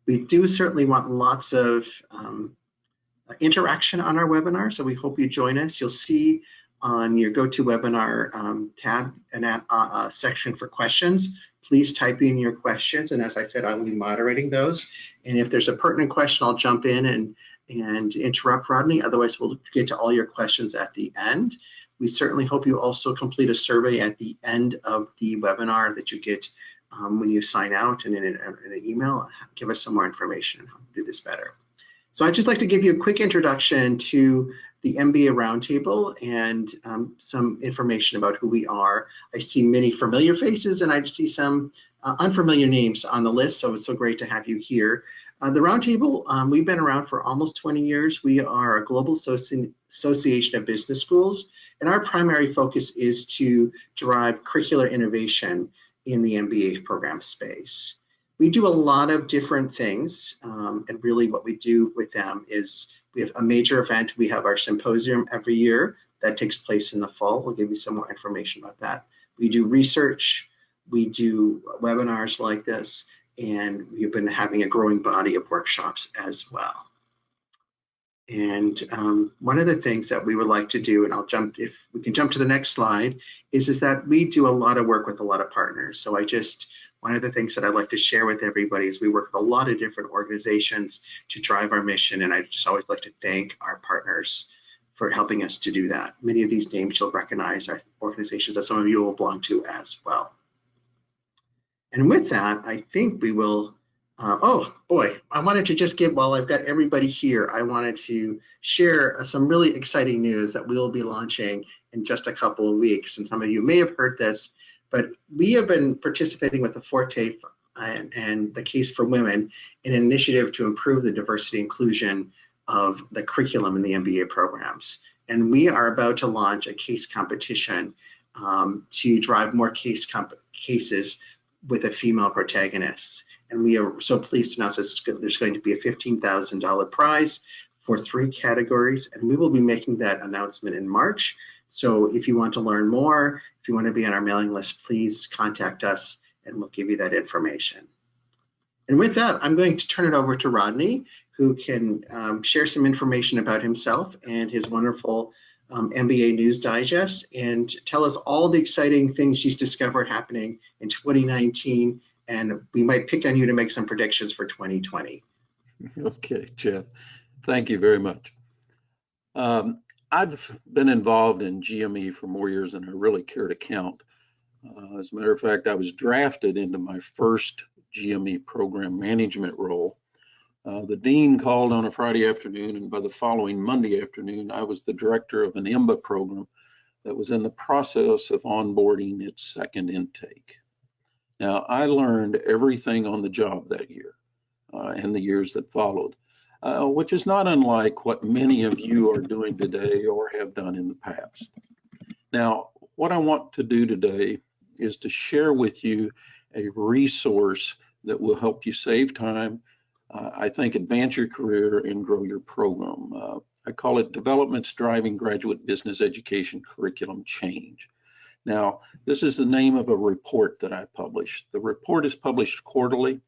We do certainly want lots of interaction on our webinar, so we hope you join us. You'll see on your GoToWebinar tab a section for questions. Please type in your questions, and as I said, I will be moderating those. And if there's a pertinent question, I'll jump in and interrupt Rodney. Otherwise, we'll get to all your questions at the end. We certainly hope you also complete a survey at the end of the webinar that you get when you sign out, and in an email, give us some more information on how to do this better. So I'd just like to give you a quick introduction to the MBA Roundtable and some information about who we are. I see many familiar faces, and I see some unfamiliar names on the list, so it's so great to have you here. The Roundtable, we've been around for almost 20 years. We are a global association of business schools, and our primary focus is to drive curricular innovation in the MBA program space. We do a lot of different things, and really what we do with them is we have a major event. We have our symposium every year that takes place in the fall. We'll give you some more information about that. We do research, we do webinars like this, and we've been having a growing body of workshops as well. And one of the things that we would like to do, and I'll jump, if we can jump to the next slide, is that we do a lot of work with a lot of partners. So one of the things that I'd like to share with everybody is we work with a lot of different organizations to drive our mission, and I just always like to thank our partners for helping us to do that. Many of these names you'll recognize are organizations that some of you will belong to as well. And with that, I think we will, oh boy, I wanted to just give, while I've got everybody here, I wanted to share some really exciting news that we will be launching in just a couple of weeks. And some of you may have heard this, but we have been participating with the Forte and the Case for Women in an initiative to improve the diversity inclusion of the curriculum in the MBA programs. And we are about to launch a case competition to drive more cases with a female protagonist. And we are so pleased to announce that there's going to be a $15,000 prize for 3 categories, and we will be making that announcement in March. So if you want to learn more, if you want to be on our mailing list, please contact us and we'll give you that information. And with that, I'm going to turn it over to Rodney, who can share some information about himself and his wonderful MBA News Digest, and tell us all the exciting things he's discovered happening in 2019, and we might pick on you to make some predictions for 2020. Okay, Jeff, thank you very much. I've been involved in GME for more years than I really care to count. As a matter of fact, I was drafted into my first GME program management role. The dean called on a Friday afternoon, and by the following Monday afternoon, I was the director of an MBA program that was in the process of onboarding its second intake. Now, I learned everything on the job that year and the years that followed. Which is not unlike what many of you are doing today or have done in the past. Now, what I want to do today is to share with you a resource that will help you save time, I think advance your career and grow your program. I call it Developments Driving Graduate Business Education Curriculum Change. Now, this is the name of a report that I published. The report is published quarterly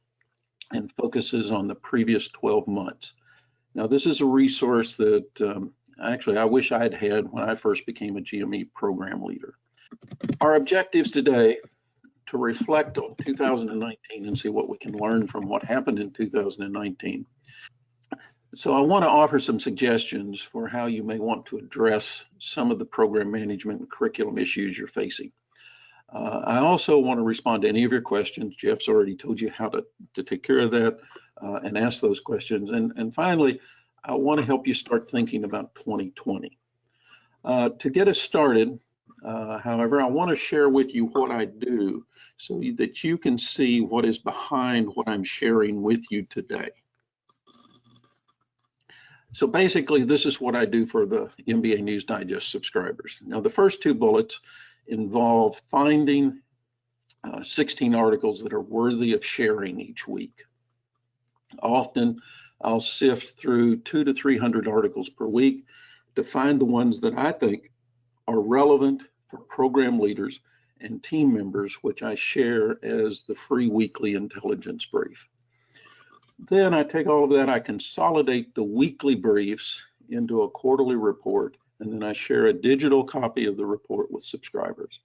and focuses on the previous 12 months. Now, this is a resource that actually I wish I had had when I first became a GME program leader. Our objectives today to reflect on 2019 and see what we can learn from what happened in 2019. So I want to offer some suggestions for how you may want to address some of the program management and curriculum issues you're facing. I also want to respond to any of your questions. Jeff's already told you how to take care of that and ask those questions. And finally, I want to help you start thinking about 2020. To get us started, however, I want to share with you what I do so that you can see what is behind what I'm sharing with you today. So basically, this is what I do for the MBA News Digest subscribers. Now, the first 2 bullets involve finding 16 articles that are worthy of sharing each week. Often, I'll sift through 200 to 300 articles per week to find the ones that I think are relevant for program leaders and team members, which I share as the free weekly intelligence brief. Then I take all of that, I consolidate the weekly briefs into a quarterly report, and then I share a digital copy of the report with subscribers.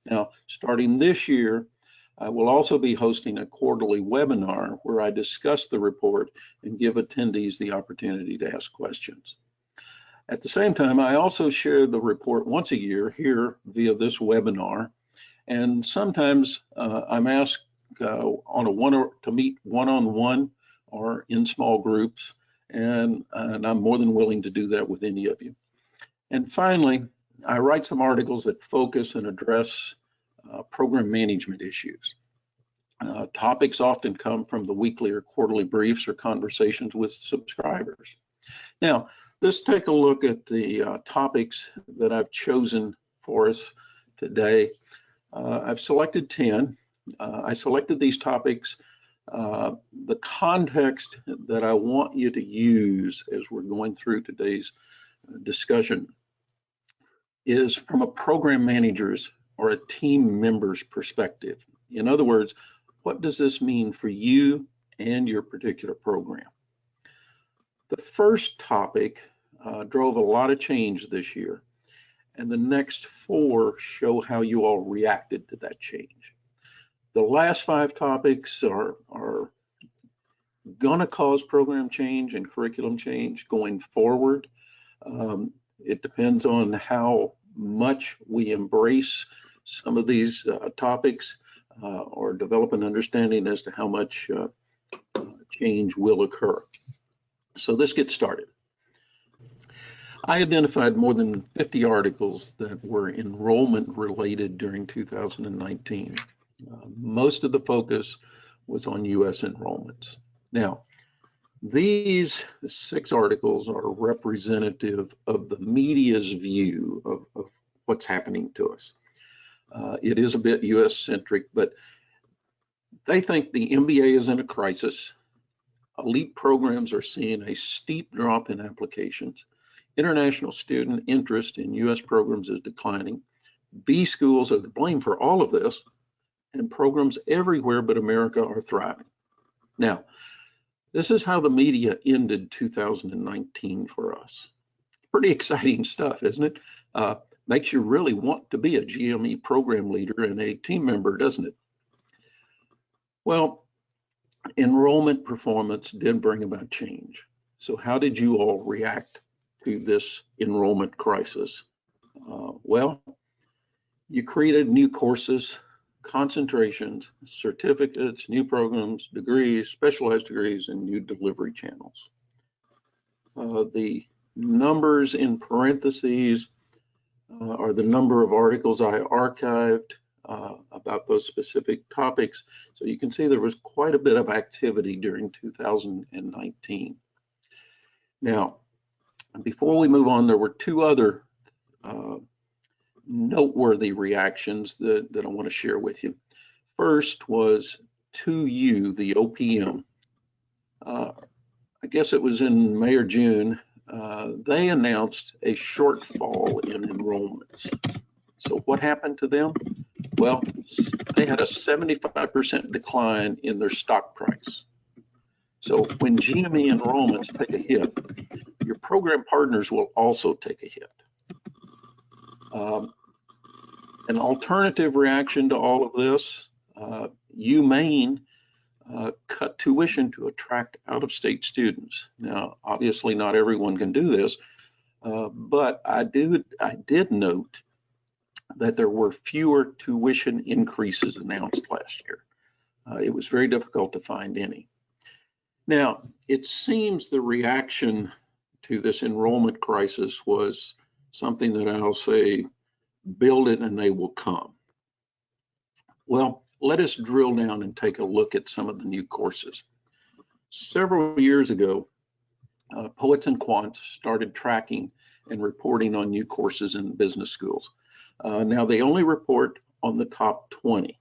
Now, starting this year, I will also be hosting a quarterly webinar where I discuss the report and give attendees the opportunity to ask questions. At the same time, I also share the report once a year here via this webinar, and sometimes I'm asked to meet one-on-one or in small groups, and I'm more than willing to do that with any of you. And finally, I write some articles that focus and address program management issues. Topics often come from the weekly or quarterly briefs or conversations with subscribers. Now, let's take a look at the topics that I've chosen for us today. I've selected 10. I selected these topics. The context that I want you to use as we're going through today's discussion is from a program manager's or a team member's perspective. In other words, what does this mean for you and your particular program? The first topic drove a lot of change this year, and the next 4 show how you all reacted to that change. The last 5 topics are gonna cause program change and curriculum change going forward. It depends on how much we embrace some of these topics or develop an understanding as to how much change will occur. So let's get started. I identified more than 50 articles that were enrollment related during 2019. Most of the focus was on US enrollments. Now, these 6 articles are representative of the media's view of what's happening to us. It is a bit US centric, but they think the MBA is in a crisis. Elite programs are seeing a steep drop in applications. International student interest in US programs is declining. B schools are to blame for all of this, and programs everywhere but America are thriving. Now, this is how the media ended 2019 for us. Pretty exciting stuff, isn't it? Makes you really want to be a GME program leader and a team member, doesn't it? Well, enrollment performance did bring about change. So how did you all react to this enrollment crisis? Well, you created new courses, concentrations, certificates, new programs, degrees, specialized degrees, and new delivery channels. The numbers in parentheses are the number of articles I archived about those specific topics. So you can see there was quite a bit of activity during 2019. Now, before we move on, there were 2 other noteworthy reactions that I want to share with you. First was 2U, the OPM. I guess it was in May or June. They announced a shortfall in enrollments. So what happened to them? Well, they had a 75% decline in their stock price. So when GME enrollments take a hit, your program partners will also take a hit. An alternative reaction to all of this, UMaine cut tuition to attract out-of-state students. Now, obviously not everyone can do this, but I did note that there were fewer tuition increases announced last year. It was very difficult to find any. Now, it seems the reaction to this enrollment crisis was something that I'll say, build it and they will come. Well, let us drill down and take a look at some of the new courses. Several years ago, Poets and Quants started tracking and reporting on new courses in business schools. Now they only report on the top 20.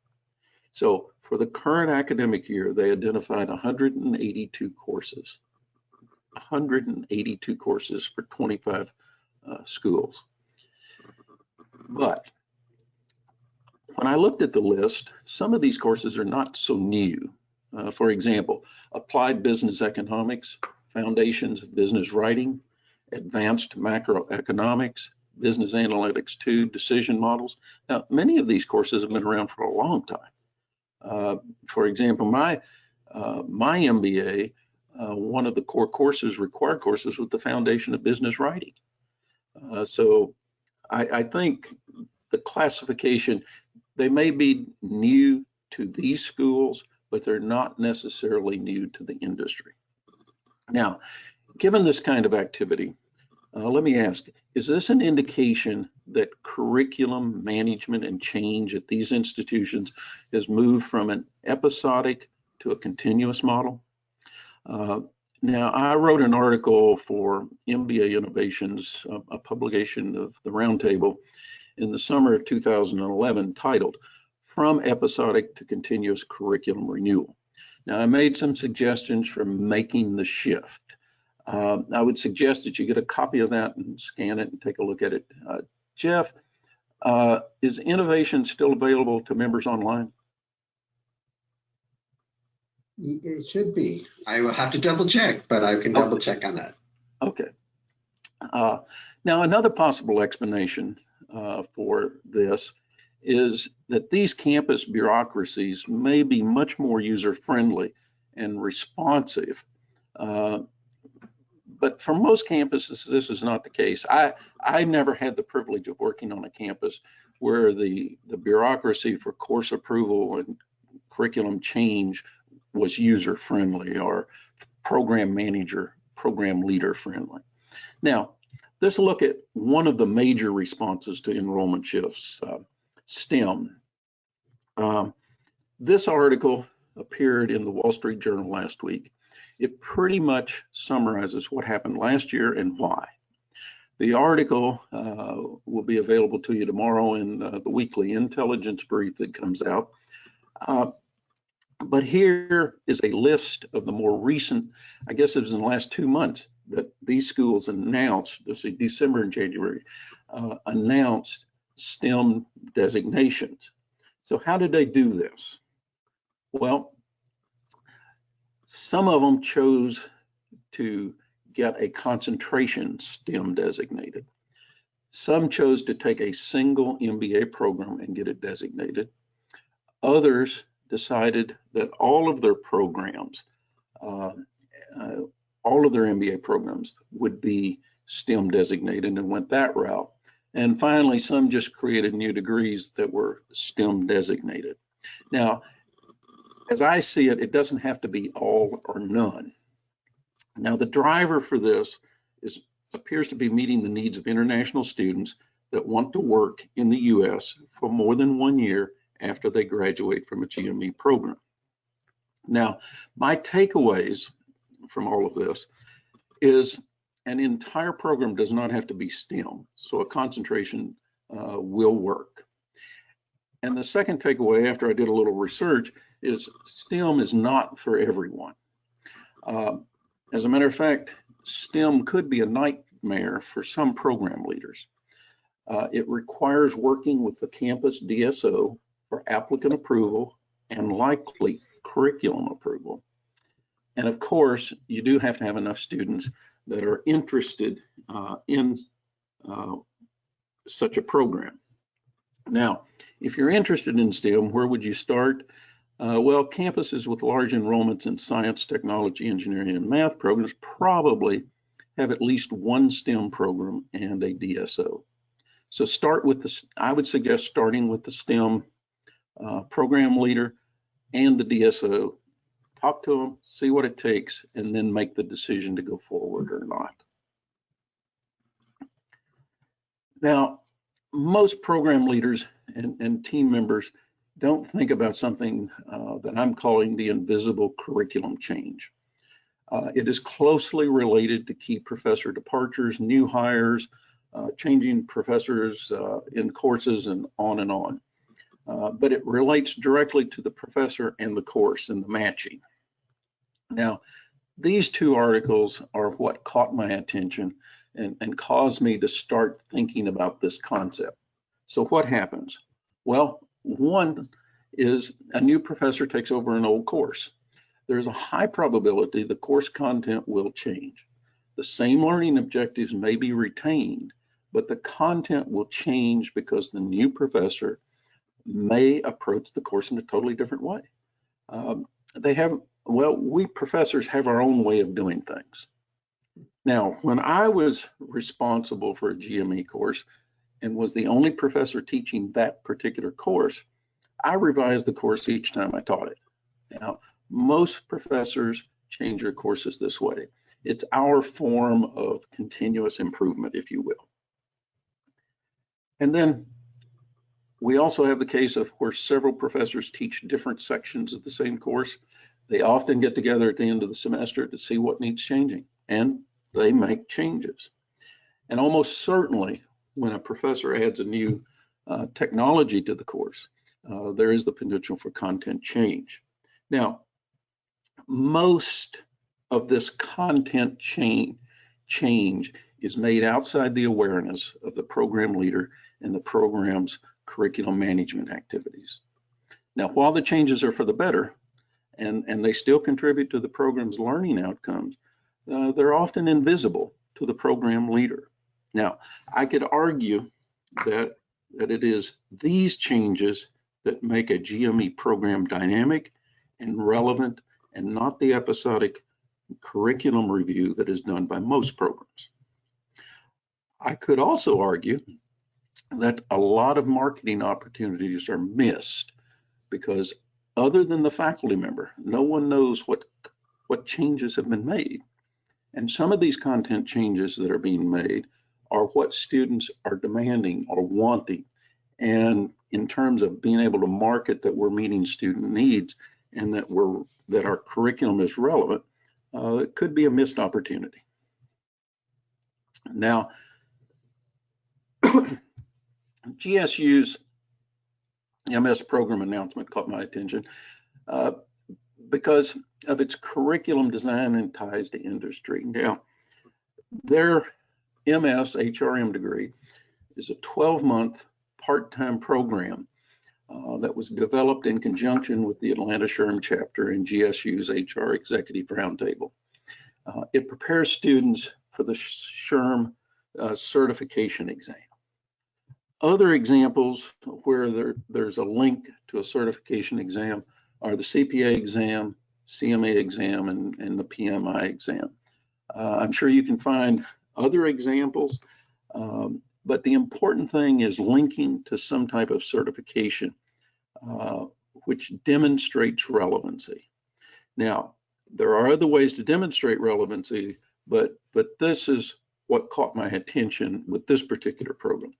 So for the current academic year, they identified 182 courses. 182 courses for 25 schools. But when I looked at the list, some of these courses are not so new. For example, Applied Business Economics, Foundations of Business Writing, Advanced Macroeconomics, Business Analytics 2, Decision Models. Now, many of these courses have been around for a long time. For example, my MBA, one of the core courses, required courses, was the Foundation of Business Writing. So I think the classification, they may be new to these schools, but they're not necessarily new to the industry. Now, given this kind of activity, let me ask, is this an indication that curriculum management and change at these institutions has moved from an episodic to a continuous model? Now, I wrote an article for MBA Innovations, a publication of the Roundtable, in the summer of 2011, titled From Episodic to Continuous Curriculum Renewal. Now, I made some suggestions for making the shift. I would suggest that you get a copy of that and scan it and take a look at it. Jeff, is Innovation still available to members online? It should be. I will have to double check, but I can double check on that. Okay. Now, another possible explanation for this is that these campus bureaucracies may be much more user-friendly and responsive. But for most campuses, this is not the case. I never had the privilege of working on a campus where the bureaucracy for course approval and curriculum change was user-friendly or program manager, program leader friendly. Now, let's look at one of the major responses to enrollment shifts, STEM. This article appeared in the Wall Street Journal last week. It pretty much summarizes what happened last year and why. The article will be available to you tomorrow in the weekly intelligence brief that comes out. But here is a list of the more recent, I guess it was in the last 2 months, that these schools announced, let's see, December and January, announced STEM designations. So how did they do this? Well, some of them chose to get a concentration STEM designated. Some chose to take a single MBA program and get it designated. Others decided that all of their programs, all of their MBA programs would be STEM designated and went that route. And finally, some just created new degrees that were STEM designated. Now, as I see it, it doesn't have to be all or none. Now, the driver for this appears to be meeting the needs of international students that want to work in the US for more than 1 year after they graduate from a GME program. Now, my takeaways from all of this is an entire program does not have to be STEM, so a concentration will work. And the second takeaway, after I did a little research, is STEM is not for everyone. As a matter of fact, STEM could be a nightmare for some program leaders. It requires working with the campus DSO for applicant approval and likely curriculum approval. And of course, you do have to have enough students that are interested in such a program. Now, if you're interested in STEM, where would you start? Well, campuses with large enrollments in science, technology, engineering, and math programs probably have at least one STEM program and a DSO. So start with the, I would suggest starting with the STEM program leader and the DSO. Talk to them, see what it takes, and then make the decision to go forward or not. Now, most program leaders and team members don't think about something that I'm calling the invisible curriculum change. It is closely related to key professor departures, new hires, changing professors in courses, and on and on. But it relates directly to the professor and the course and the matching. Now, these two articles are what caught my attention and caused me to start thinking about this concept. So what happens? Well, one is a new professor takes over an old course. there's a high probability the course content will change. The same learning objectives may be retained, but the content will change because the new professor may approach the course in a totally different way. We professors have our own way of doing things. Now, when I was responsible for a GME course and was the only professor teaching that particular course, I revised the course each time I taught it. Now, most professors change their courses this way. It's our form of continuous improvement, if you will. And then we also have the case of where several professors teach different sections of the same course. They often get together at the end of the semester to see what needs changing, and they make changes. And almost certainly, when a professor adds a new technology to the course, there is the potential for content change. Now, most of this content change is made outside the awareness of the program leader and the program's curriculum management activities. Now, while the changes are for the better, and they still contribute to the program's learning outcomes, they're often invisible to the program leader. Now, I could argue that it is these changes that make a GME program dynamic and relevant, and not the episodic curriculum review that is done by most programs. I could also argue that a lot of marketing opportunities are missed because other than the faculty member, no one knows what changes have been made. And some of these content changes that are being made are what students are demanding or wanting. And in terms of being able to market that we're meeting student needs and that our curriculum is relevant, it could be a missed opportunity. Now, GSU's MS program announcement caught my attention because of its curriculum design and ties to industry. Now, their MS HRM degree is a 12-month part-time program that was developed in conjunction with the Atlanta SHRM chapter and GSU's HR Executive Roundtable. It prepares students for the SHRM certification exam. Other examples where there's a link to a certification exam are the CPA exam, CMA exam, and the PMI exam. I'm sure you can find other examples, but the important thing is linking to some type of certification which demonstrates relevancy. Now, there are other ways to demonstrate relevancy, but this is what caught my attention with this particular program.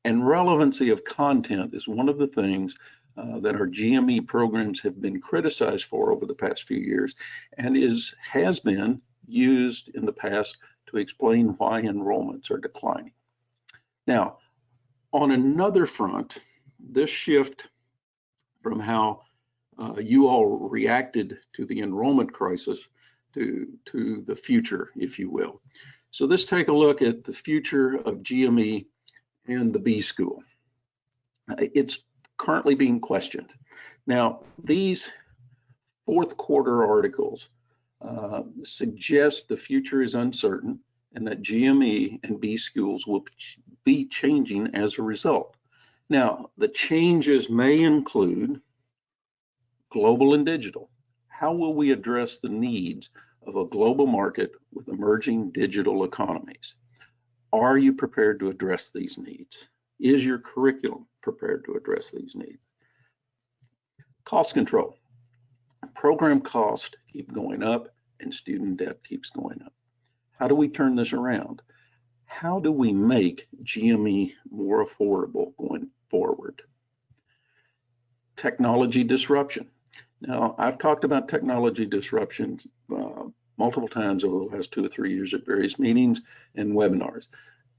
And relevancy of content is one of the things that our GME programs have been criticized for over the past few years, and has been used in the past to explain why enrollments are declining. Now, on another front, this shift from how you all reacted to the enrollment crisis to the future, if you will. So let's take a look at the future of GME and the B school. It's currently being questioned. Now, these fourth quarter articles suggest the future is uncertain and that GME and B schools will be changing as a result. Now, the changes may include global and digital. How will we address the needs of a global market with emerging digital economies? Are you prepared to address these needs? Is your curriculum prepared to address these needs? Cost control. Program costs keep going up and student debt keeps going up. How do we turn this around? How do we make GME more affordable going forward? Technology disruption. Now, I've talked about technology disruptions multiple times over the last 2 or 3 years at various meetings and webinars.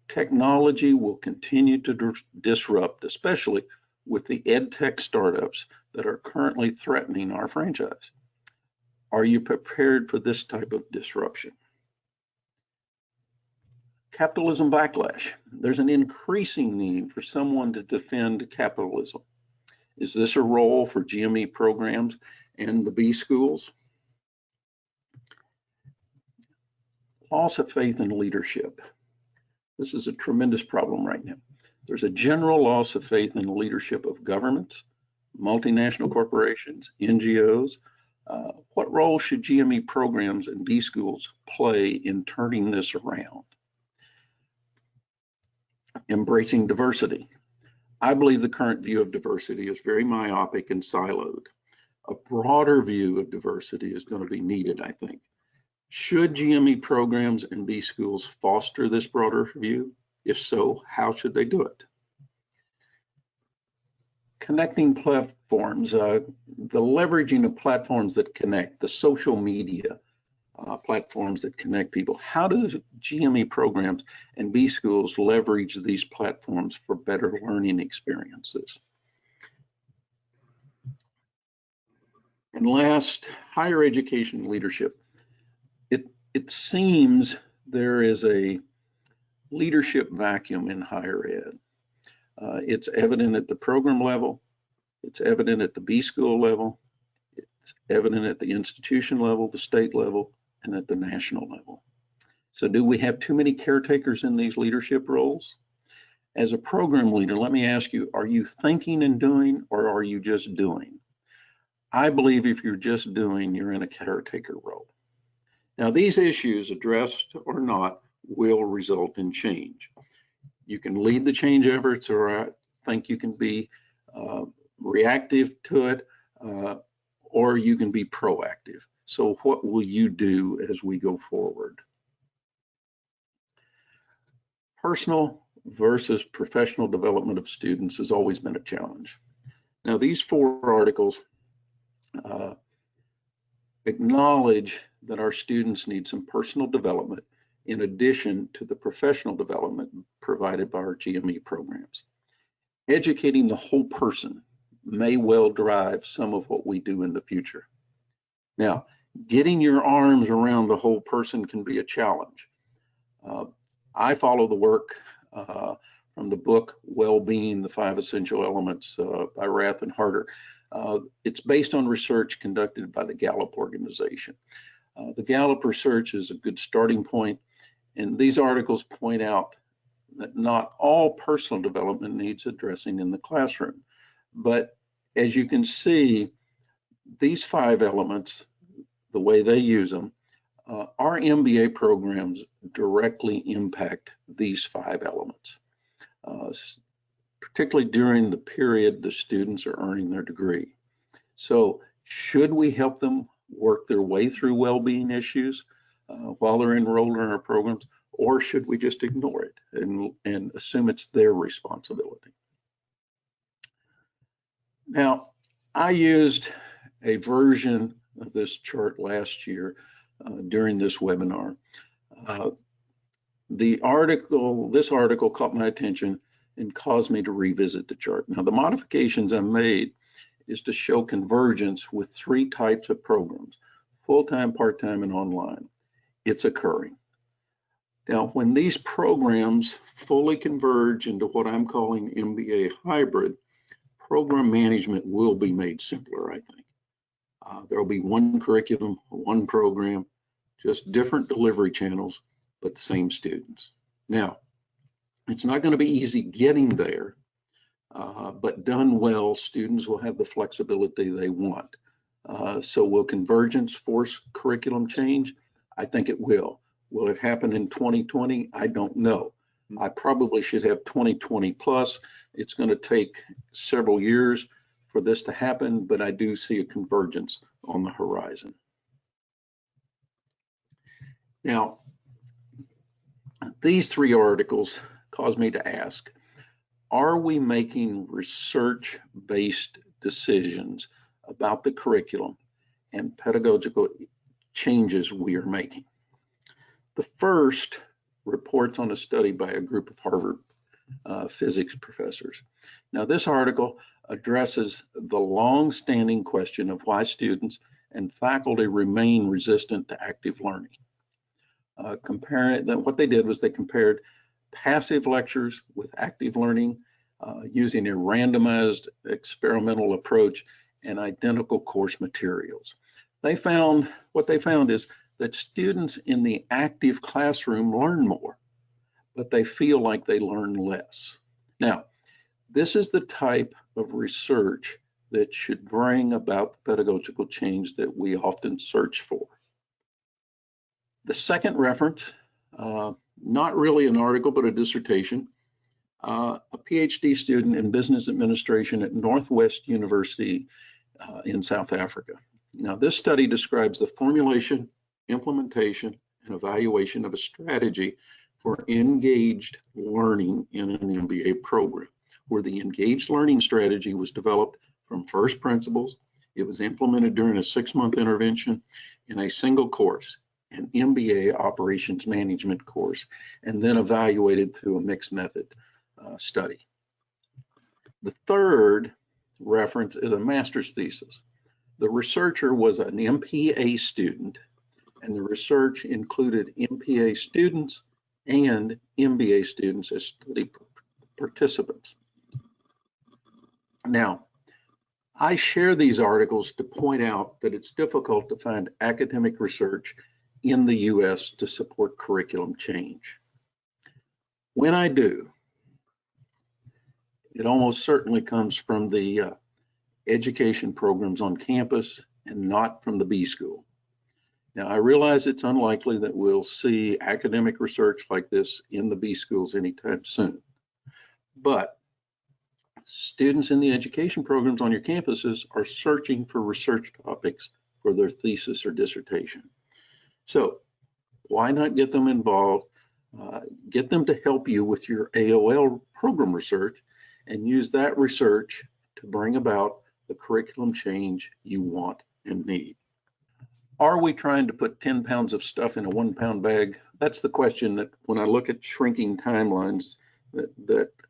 Technology will continue to disrupt, especially with the ed tech startups that are currently threatening our franchise. Are you prepared for this type of disruption? Capitalism backlash. There's an increasing need for someone to defend capitalism. Is this a role for GME programs and the B schools? Loss of faith in leadership. This is a tremendous problem right now. There's a general loss of faith in the leadership of governments, multinational corporations, NGOs. What role should GME programs and B schools play in turning this around? Embracing diversity. I believe the current view of diversity is very myopic and siloed. A broader view of diversity is going to be needed, I think. Should GME programs and B schools foster this broader view? If so, how should they do it? Connecting platforms, the leveraging of platforms that connect, the social media platforms that connect people. How do GME programs and B schools leverage these platforms for better learning experiences? And last, higher education leadership. It seems there is a leadership vacuum in higher ed. It's evident at the program level, it's evident at the B school level, it's evident at the institution level, the state level, and at the national level. So do we have too many caretakers in these leadership roles? As a program leader, let me ask you, are you thinking and doing, or are you just doing? I believe if you're just doing, you're in a caretaker role. Now, these issues, addressed or not, will result in change. You can lead the change efforts, or I think you can be reactive to it, or you can be proactive. So what will you do as we go forward? Personal versus professional development of students has always been a challenge. Now, these 4 articles acknowledge that our students need some personal development in addition to the professional development provided by our GME programs. Educating the whole person may well drive some of what we do in the future. Now, getting your arms around the whole person can be a challenge. I follow the work from the book Well-Being, the 5 Essential Elements by Rath and Harder. It's based on research conducted by the Gallup organization. The Gallup research is a good starting point, and these articles point out that not all personal development needs addressing in the classroom. But as you can see, these 5 elements, the way they use them, our MBA programs directly impact these 5 elements, particularly during the period the students are earning their degree. So should we help them work their way through well-being issues while they're enrolled in our programs, or should we just ignore it and assume it's their responsibility? Now, I used a version of this chart last year during this webinar. This article caught my attention and caused me to revisit the chart. Now, the modifications I made is to show convergence with 3 types of programs: full-time, part-time, and online. It's occurring. Now, when these programs fully converge into what I'm calling MBA hybrid, program management will be made simpler, I think. There will be one curriculum, one program, just different delivery channels, but the same students. Now, it's not going to be easy getting there, but done well, students will have the flexibility they want. So will convergence force curriculum change? I think it will. Will it happen in 2020? I don't know. I probably should have 2020 plus. It's going to take several years for this to happen, but I do see a convergence on the horizon. Now, these 3 articles cause me to ask, are we making research-based decisions about the curriculum and pedagogical changes we are making? The first reports on a study by a group of Harvard physics professors. Now, this article addresses the long-standing question of why students and faculty remain resistant to active learning. What they did was they compared passive lectures with active learning using a randomized experimental approach and identical course materials. What they found is that students in the active classroom learn more, but they feel like they learn less. Now, this is the type of research that should bring about the pedagogical change that we often search for. The second reference, not really an article, but a dissertation, a PhD student in business administration at Northwest University in South Africa. Now, this study describes the formulation, implementation, and evaluation of a strategy for engaged learning in an MBA program, where the engaged learning strategy was developed from first principles. It was implemented during a 6-month intervention in a single course, an MBA operations management course, and then evaluated through a mixed method study. The third reference is a master's thesis. The researcher was an MPA student, and the research included MPA students and MBA students as study participants. Now, I share these articles to point out that it's difficult to find academic research in the US to support curriculum change. When I do, it almost certainly comes from the education programs on campus and not from the B school. Now, I realize it's unlikely that we'll see academic research like this in the B schools anytime soon, but students in the education programs on your campuses are searching for research topics for their thesis or dissertation. So why not get them involved, get them to help you with your AOL program research, and use that research to bring about the curriculum change you want and need. Are we trying to put 10 pounds of stuff in a 1-pound bag? That's the question that when I look at shrinking timelines,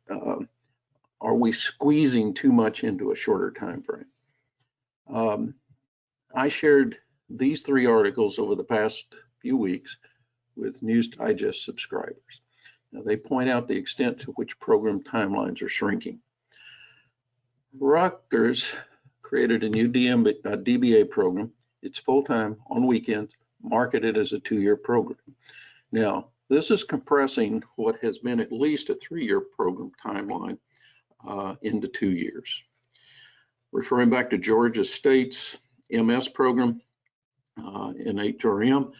are we squeezing too much into a shorter time frame? I shared these 3 articles over the past few weeks with News Digest subscribers. Now, they point out the extent to which program timelines are shrinking. Rutgers created a new DBA program. It's full-time, on weekends, marketed as a 2-year program. Now, this is compressing what has been at least a 3-year program timeline into 2 years. Referring back to Georgia State's MS program in HRM,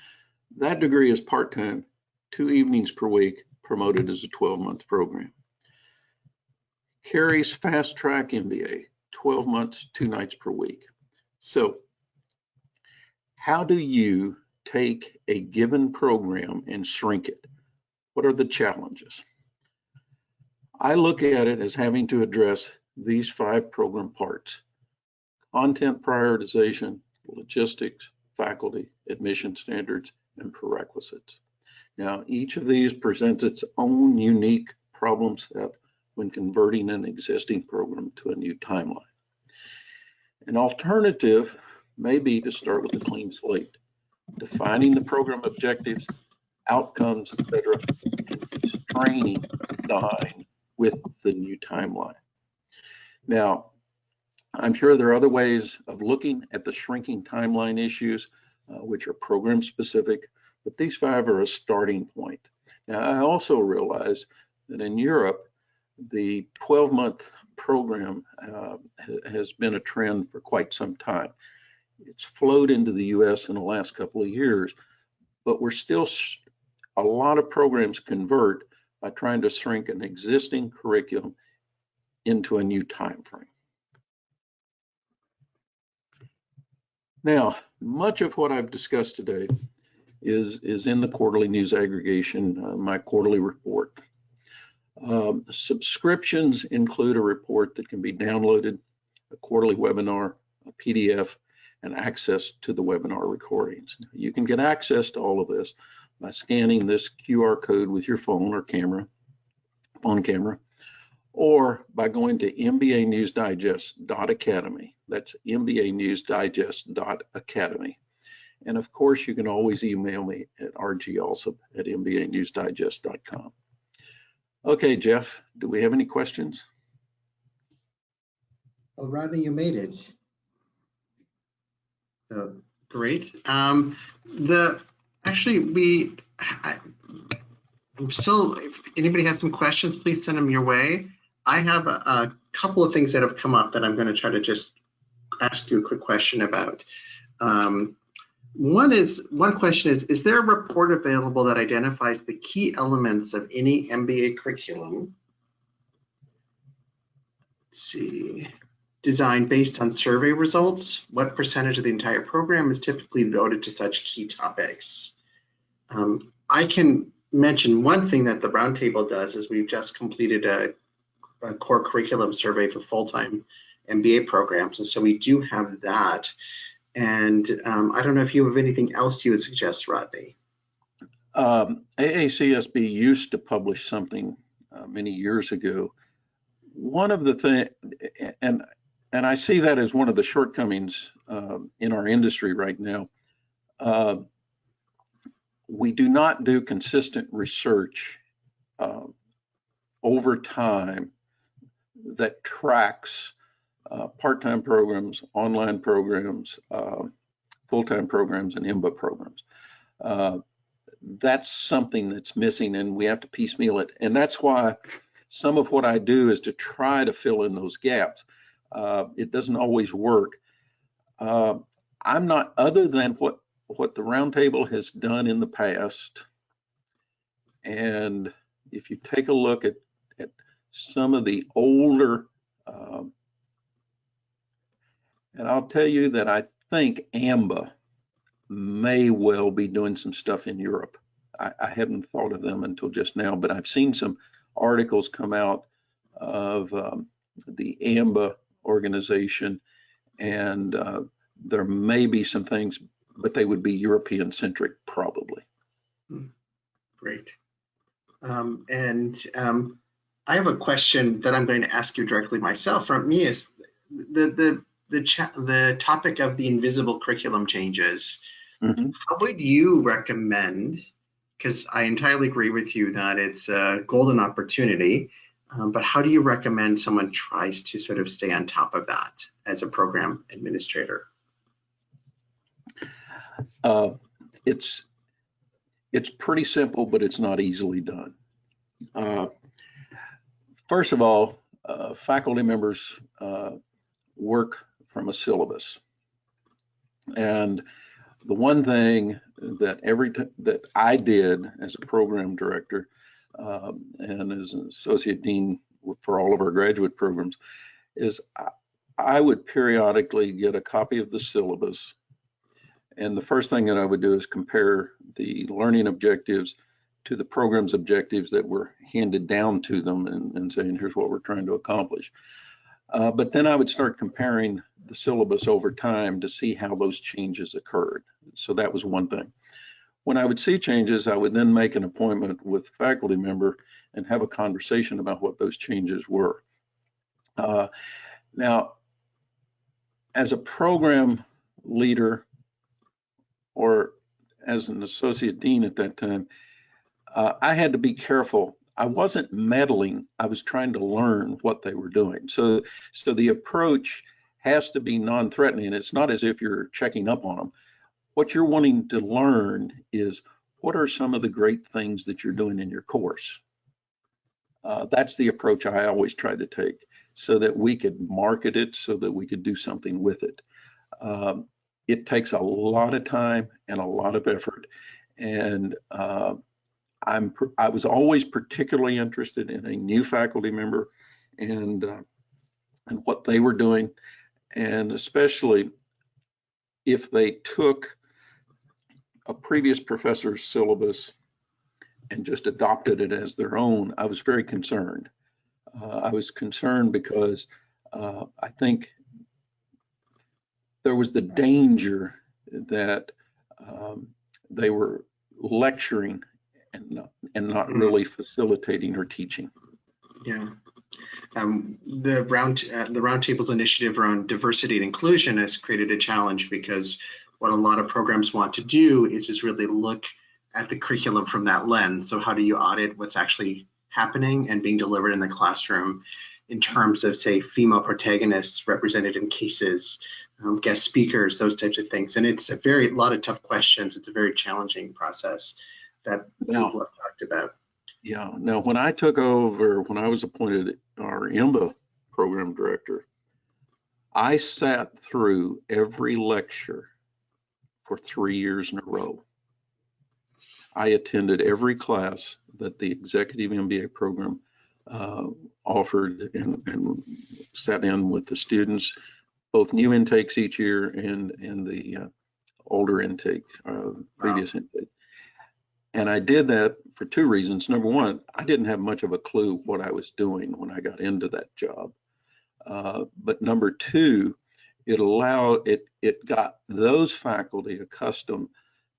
that degree is part-time, 2 evenings per week, promoted as a 12-month program. Carey's Fast Track MBA, 12 months, 2 nights per week. So how do you take a given program and shrink it? What are the challenges? I look at it as having to address these 5 program parts: content prioritization, logistics, faculty, admission standards, and prerequisites. Now, each of these presents its own unique problem set when converting an existing program to a new timeline. An alternative may be to start with a clean slate, defining the program objectives, outcomes, etc., and constraining design with the new timeline. Now, I'm sure there are other ways of looking at the shrinking timeline issues, which are program specific, but these 5 are a starting point. Now, I also realize that in Europe, the 12-month program has been a trend for quite some time. It's flowed into the US in the last couple of years, but we're still, a lot of programs convert by trying to shrink an existing curriculum into a new time frame. Now, much of what I've discussed today is in the quarterly news aggregation, my quarterly report. Subscriptions include a report that can be downloaded, a quarterly webinar, a PDF, and access to the webinar recordings. You can get access to all of this by scanning this QR code with your phone or phone camera, or by going to mbanewsdigest.academy. That's mbanewsdigest.academy. And of course, you can always email me at rgalsop@mbanewsdigest.com. Okay, Jeff, do we have any questions? Well, Rodney, you made it. Great. The Actually, I'm still, if anybody has some questions, please send them your way. I have a couple of things that have come up that I'm going to try to just ask you a quick question about. Um, one question is there a report available that identifies the key elements of any MBA curriculum? Let's see, designed based on survey results? What percentage of the entire program is typically devoted to such key topics? I can mention one thing that the roundtable does is we've just completed a core curriculum survey for full-time MBA programs, and so we do have that. And I don't know if you have anything else you would suggest, Rodney. AACSB used to publish something many years ago. One of the things, and I see that as one of the shortcomings in our industry right now. We do not do consistent research over time that tracks part-time programs, online programs, full-time programs, and MBA programs. That's something that's missing, and we have to piecemeal it. And that's why some of what I do is to try to fill in those gaps. It doesn't always work. I'm not, other than what the roundtable has done in the past, and if you take a look at some of the older, and I'll tell you that I think AMBA may well be doing some stuff in Europe. I hadn't thought of them until just now, but I've seen some articles come out of the AMBA organization, and there may be some things, but they would be European centric probably. Great. I have a question that I'm going to ask you directly myself. For me, is the topic of the invisible curriculum changes. Mm-hmm. How would you recommend? Because I entirely agree with you that it's a golden opportunity, but how do you recommend someone tries to sort of stay on top of that as a program administrator? It's pretty simple, but it's not easily done. First of all, faculty members work from a syllabus, and the one thing that that I did as a program director and as an associate dean for all of our graduate programs is I would periodically get a copy of the syllabus, and the first thing that I would do is compare the learning objectives to the program's objectives that were handed down to them and saying, here's what we're trying to accomplish. But then I would start comparing the syllabus over time to see how those changes occurred. So that was one thing. When I would see changes, I would then make an appointment with a faculty member and have a conversation about what those changes were. Now, as a program leader or as an associate dean at that time, I had to be careful. I wasn't meddling. I was trying to learn what they were doing. So the approach has to be non-threatening. It's not as if you're checking up on them. What you're wanting to learn is what are some of the great things that you're doing in your course. That's the approach I always tried to take, so that we could market it, so that we could do something with it. It takes a lot of time and a lot of effort, and I was always particularly interested in a new faculty member and what they were doing, and especially if they took a previous professor's syllabus and just adopted it as their own. I was very concerned. I was concerned because I think there was the danger that they were lecturing and not really facilitating or teaching. Yeah. The Roundtable's initiative around diversity and inclusion has created a challenge, because what a lot of programs want to do is just really look at the curriculum from that lens. So how do you audit what's actually happening and being delivered in the classroom in terms of, say, female protagonists represented in cases, guest speakers, those types of things. And it's a lot of tough questions. It's a very challenging process that Now, people have talked about. yeah. Now, when I took over, when I was appointed our MBA program director, I sat through every lecture for 3 years in a row. I attended every class that the executive MBA program offered and sat in with the students, both new intakes each year and the older intake, previous intake. And I did that for two reasons. Number one, I didn't have much of a clue what I was doing when I got into that job. But number two, it got those faculty accustomed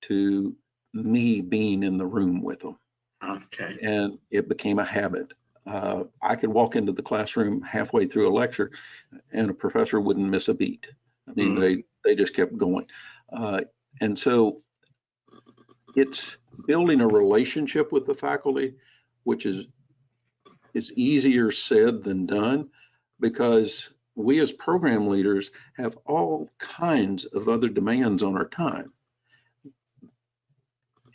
to me being in the room with them. Okay. And it became a habit. I could walk into the classroom halfway through a lecture and a professor wouldn't miss a beat. I mean, they just kept going. And so it's building a relationship with the faculty, which is easier said than done, because we as program leaders have all kinds of other demands on our time.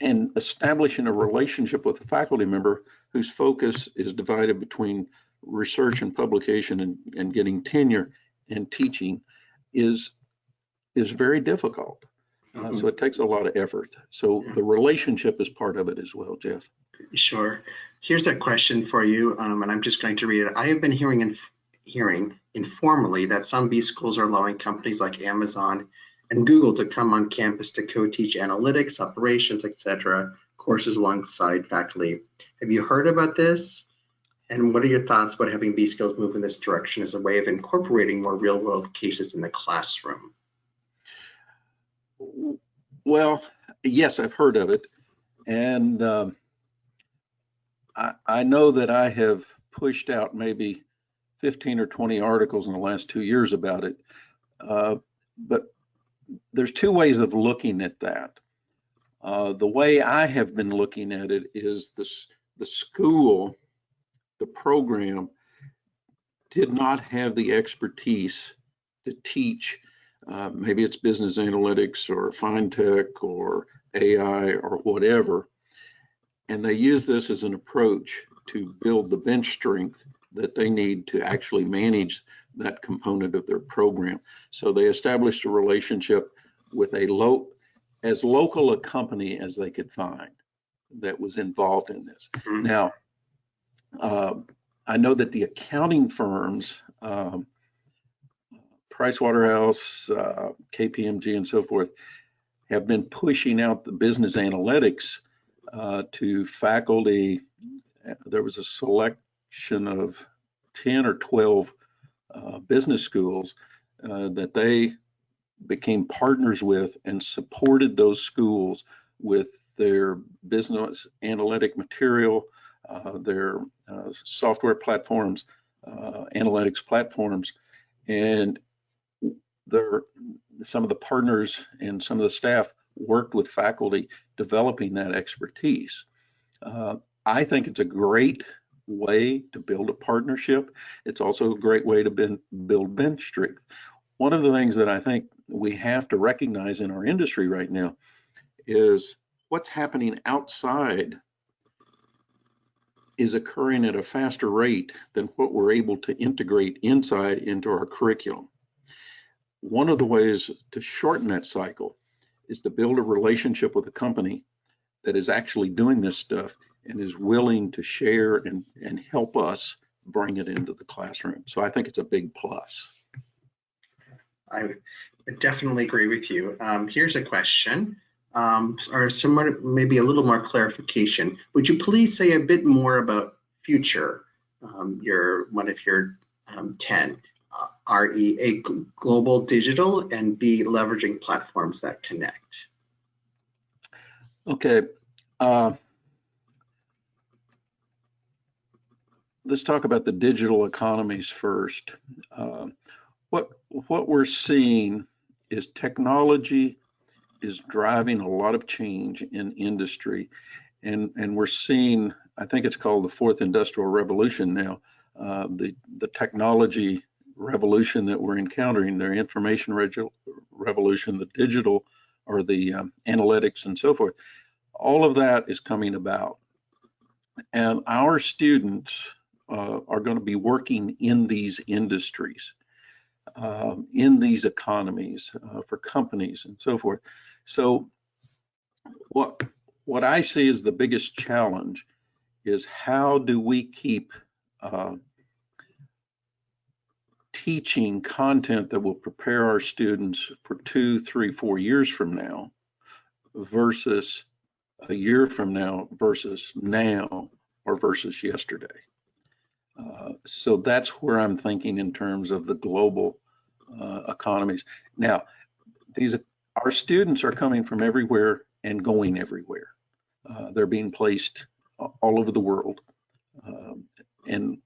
And establishing a relationship with a faculty member whose focus is divided between research and publication and getting tenure and teaching is very difficult. So it takes a lot of effort. So the relationship is part of it as well, Jeff. Sure. Here's a question for you, and I'm just going to read it. I have been hearing informally that some B schools are allowing companies like Amazon and Google to come on campus to co-teach analytics, operations, etc., courses alongside faculty. Have you heard about this? And what are your thoughts about having B skills move in this direction as a way of incorporating more real-world cases in the classroom? Well, yes, I've heard of it. And I know that I have pushed out maybe 15 or 20 articles in the last 2 years about it. But there's two ways of looking at that. The way I have been looking at it is the school, the program, did not have the expertise to teach. Maybe it's business analytics or fintech or AI or whatever. And they use this as an approach to build the bench strength that they need to actually manage that component of their program. So they established a relationship with as local a company as they could find that was involved in this. Now, I know that the accounting firms, Pricewaterhouse, KPMG, and so forth, have been pushing out the business analytics to faculty. There was a selection of 10 or 12 business schools that they became partners with and supported those schools with their business analytic material, their software platforms, analytics platforms, and some of the partners and some of the staff worked with faculty developing that expertise. I think it's a great way to build a partnership. It's also a great way to build bench strength. One of the things that I think we have to recognize in our industry right now is what's happening outside is occurring at a faster rate than what we're able to integrate inside into our curriculum. One of the ways to shorten that cycle is to build a relationship with a company that is actually doing this stuff and is willing to share and help us bring it into the classroom. So I think it's a big plus. I would definitely agree with you. Here's a question, or somewhat maybe a little more clarification. Would you please say a bit more about Future, one of your 10? RE, A, global digital, and B, leveraging platforms that connect. Okay. Let's talk about the digital economies first. What we're seeing is technology is driving a lot of change in industry, and we're seeing, I think it's called the fourth industrial revolution now. The technology revolution that we're encountering, the information revolution, the digital or the analytics and so forth, all of that is coming about. And our students are going to be working in these industries, in these economies, for companies and so forth. So what I see as the biggest challenge is how do we keep teaching content that will prepare our students for 2, 3, 4 years from now versus a year from now versus now or versus yesterday. So that's where I'm thinking in terms of the global economies. Now, our students are coming from everywhere and going everywhere. They're being placed all over the world. And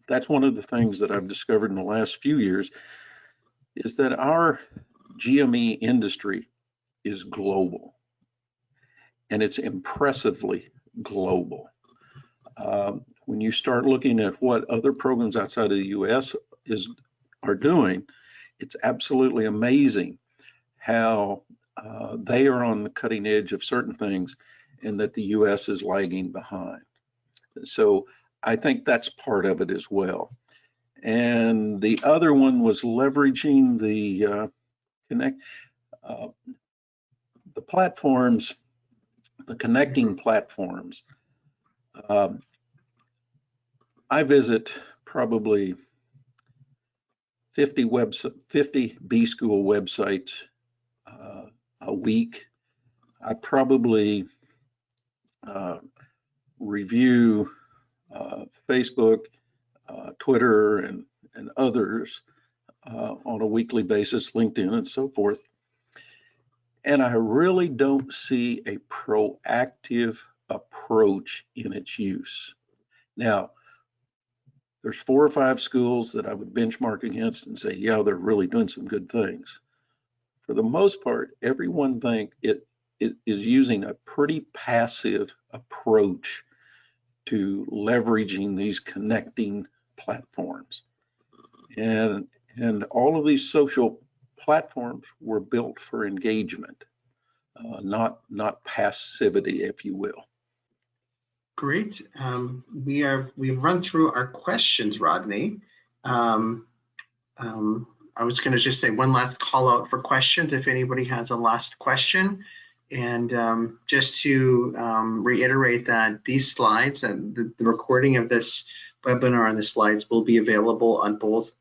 that's one of the things that I've discovered in the last few years is that our GME industry is global, and it's impressively global. When you start looking at what other programs outside of the US are doing, it's absolutely amazing how they are on the cutting edge of certain things and that the US is lagging behind. So I think that's part of it as well. And the other one was leveraging the platforms, the connecting platforms. I visit probably 50 B school websites a week. I probably review Facebook, Twitter, and others on a weekly basis, LinkedIn and so forth. And I really don't see a proactive approach in its use. Now, there's 4 or 5 schools that I would benchmark against and say, yeah, they're really doing some good things. For the most part, everyone think it is using a pretty passive approach to leveraging these connecting platforms. And all of these social platforms were built for engagement, not passivity, if you will. Great. We've run through our questions, Rodney. I was going to just say one last call out for questions if anybody has a last question. And just to reiterate that these slides and the recording of this webinar and the slides will be available on both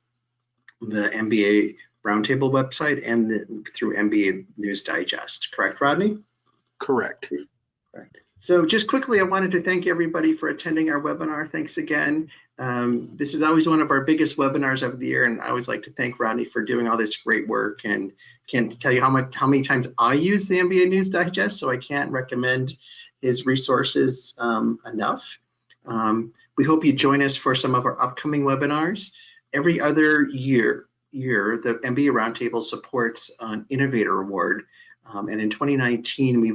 the MBA Roundtable website and through MBA News Digest. Correct, Rodney? Correct. Correct. So just quickly, I wanted to thank everybody for attending our webinar. Thanks again. This is always one of our biggest webinars of the year, and I always like to thank Rodney for doing all this great work. And can't tell you how many times I use the MBA News Digest, so I can't recommend his resources enough. We hope you join us for some of our upcoming webinars. Every other year, the MBA Roundtable supports an Innovator Award. And in 2019, we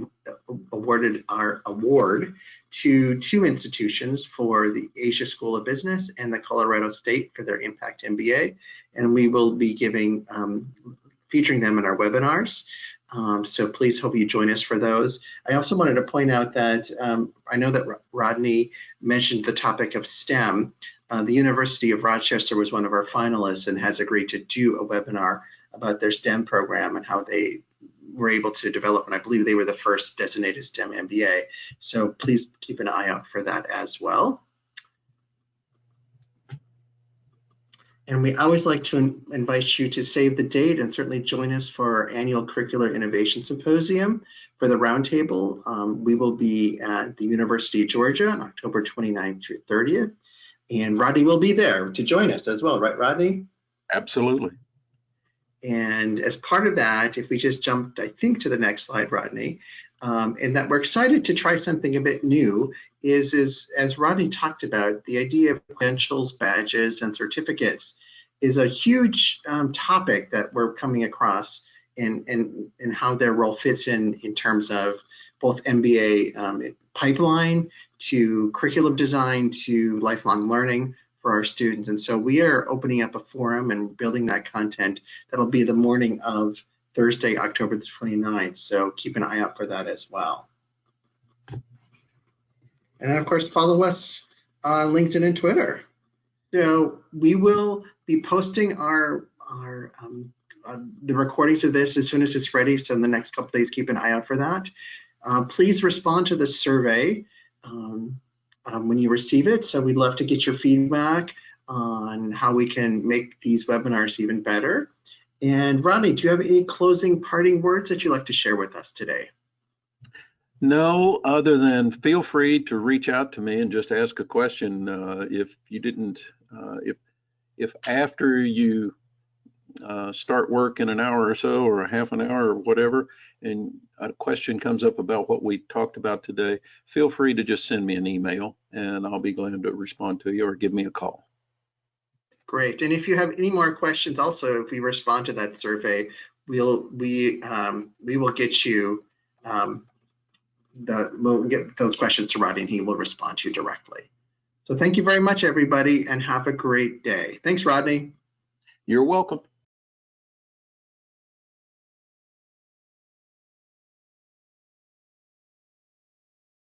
awarded our award to 2 institutions for the Asia School of Business and the Colorado State for their Impact MBA. And we will be featuring them in our webinars. So please hope you join us for those. I also wanted to point out that I know that Rodney mentioned the topic of STEM. The University of Rochester was one of our finalists and has agreed to do a webinar about their STEM program and how they were able to develop, and I believe they were the first designated STEM MBA. So please keep an eye out for that as well. And we always like to invite you to save the date and certainly join us for our annual Curricular Innovation Symposium for the Roundtable. We will be at the University of Georgia on October 29th through 30th. And Rodney will be there to join us as well, right, Rodney? Absolutely. And as part of that, if we just jumped, I think, to the next slide, Rodney, and that we're excited to try something a bit new is as Rodney talked about, the idea of credentials, badges, and certificates is a huge topic that we're coming across and how their role fits in terms of both MBA pipeline to curriculum design to lifelong learning for our students. And so we are opening up a forum and building that content. That'll be the morning of Thursday, October the 29th. So keep an eye out for that as well. And then, of course, follow us on LinkedIn and Twitter. So we will be posting the recordings of this as soon as it's ready. So in the next couple of days, keep an eye out for that. Please respond to the survey when you receive it. So we'd love to get your feedback on how we can make these webinars even better. And Rodney, do you have any closing parting words that you'd like to share with us today? No, other than feel free to reach out to me and just ask a question. If you didn't, if after you start work in an hour or so, or a half an hour or whatever, and a question comes up about what we talked about today, feel free to just send me an email and I'll be glad to respond to you, or give me a call. Great. And if you have any more questions, also, if we respond to that survey, we will get you we'll get those questions to Rodney and he will respond to you directly. So thank you very much, everybody, and have a great day. Thanks, Rodney. You're welcome.